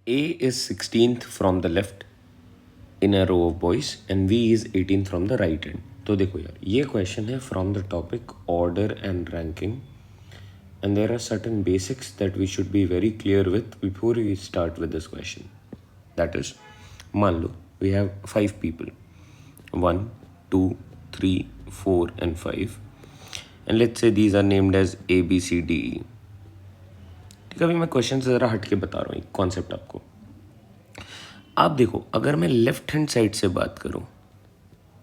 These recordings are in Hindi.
A is 16th from the left in a row of boys and V is 18th from the right end. तो देखो यार, ये क्वेश्चन है from the topic order and ranking and there are certain basics that we should be very clear with before we start with this question. That is, मान लो we have 5 people, 1, 2, 3, 4 and 5, and let's say these are named as A, B, C, D, E. ठीक है, अभी मैं क्वेश्चन से ज़रा हट के बता रहा हूँ एक कॉन्सेप्ट आपको. आप देखो, अगर मैं लेफ्ट हैंड साइड से बात करूँ,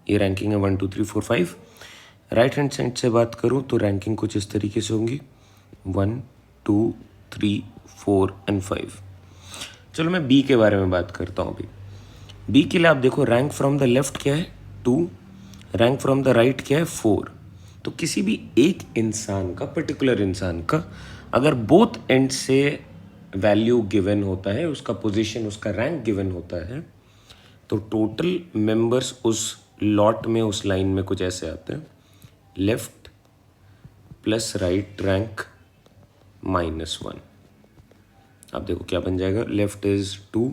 ये रैंकिंग है 1, 2, 3, 4, 5. राइट हैंड साइड से बात करूँ तो रैंकिंग कुछ इस तरीके से होंगी 1, 2, 3, 4 एंड 5. चलो मैं बी के बारे में बात करता हूँ अभी. बी के लिए आप देखो, रैंक फ्रॉम द लेफ्ट क्या है 2, रैंक फ्रॉम द राइट क्या है 4. तो किसी भी एक इंसान का, पर्टिकुलर इंसान का, अगर बोथ एंड से वैल्यू गिवन होता है, उसका पोजीशन, उसका रैंक गिवन होता है, तो टोटल मेंबर्स उस लॉट में, उस लाइन में कुछ ऐसे आते हैं, लेफ्ट प्लस राइट रैंक -1. आप देखो क्या बन जाएगा, लेफ्ट इज 2,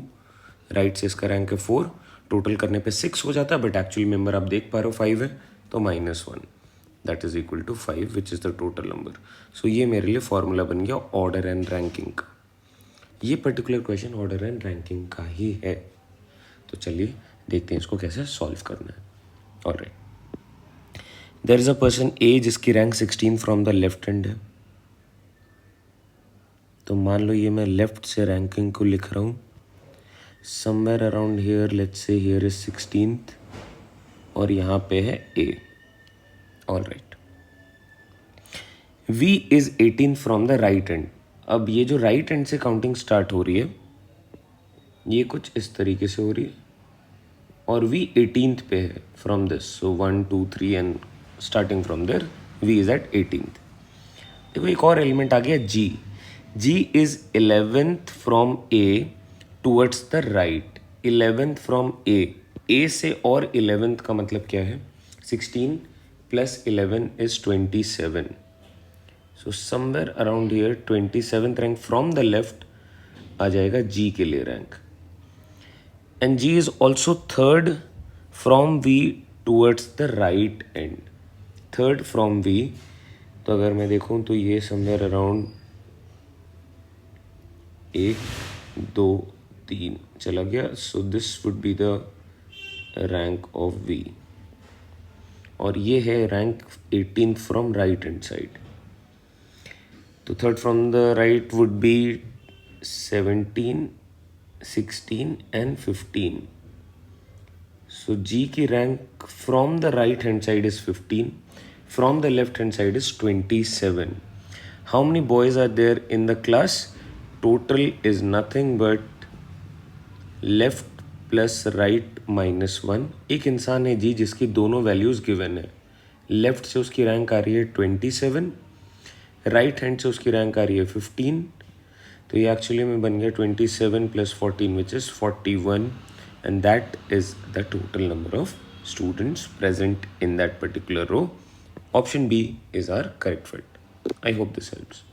राइट से इसका रैंक है 4, टोटल करने पे 6 हो जाता है, बट एक्चुअली मेंबर आप देख पा रहे हो 5 है, तो -1, that is equal to 5 which is the total number. So ये मेरे लिए फॉर्मूला बन गया ऑर्डर एंड रैंकिंग का. ये particular question order and ranking का ही है. तो चलिए देखते हैं इसको कैसे सॉल्व करना है. Alright, there is a person A जिसकी rank 16 from the left hand है. तो मान लो ये मैं लेफ्ट से रैंकिंग को लिख रहा हूँ somewhere around here, let's say here is 16th और यहाँ पे है A. Alright, V is 18 from the right hand. अब ये जो राइट हैंड से काउंटिंग स्टार्ट हो रही है, ये कुछ इस तरीके से हो रही है, और V 18th पे है from this. So 1, 2, 3 and starting from there V is at 18th. देखो एक और एलिमेंट आ गया G. G is 11th from A towards the right. 11th from A से और 11th का मतलब क्या है, 16 plus 11 is 27. So somewhere around here 27th rank from the left आ जाएगा G के लिए rank. And G is also third from V towards the right and. Third from V, तो अगर मैं देखूं तो ये समवेयर अराउंड 1, 2, 3 चला गया. So this would be the rank of V. और ये है rank 18th from right hand side. तो third from the right would be 17, 16 and 15. So G की rank from the right hand side is 15, from the left hand side is 27. How many boys are there in the class? Total is nothing but left plus right -1. एक इंसान है जी जिसकी दोनों वैल्यूज गिवन है. लेफ्ट से उसकी रैंक आ रही है 27, राइट हैंड से उसकी रैंक आ रही है 15. तो ये एक्चुअली में बन गया 27 plus 14 which is 41, and that is the total number of students present in that particular row. Option B is our correct fit. I hope this helps.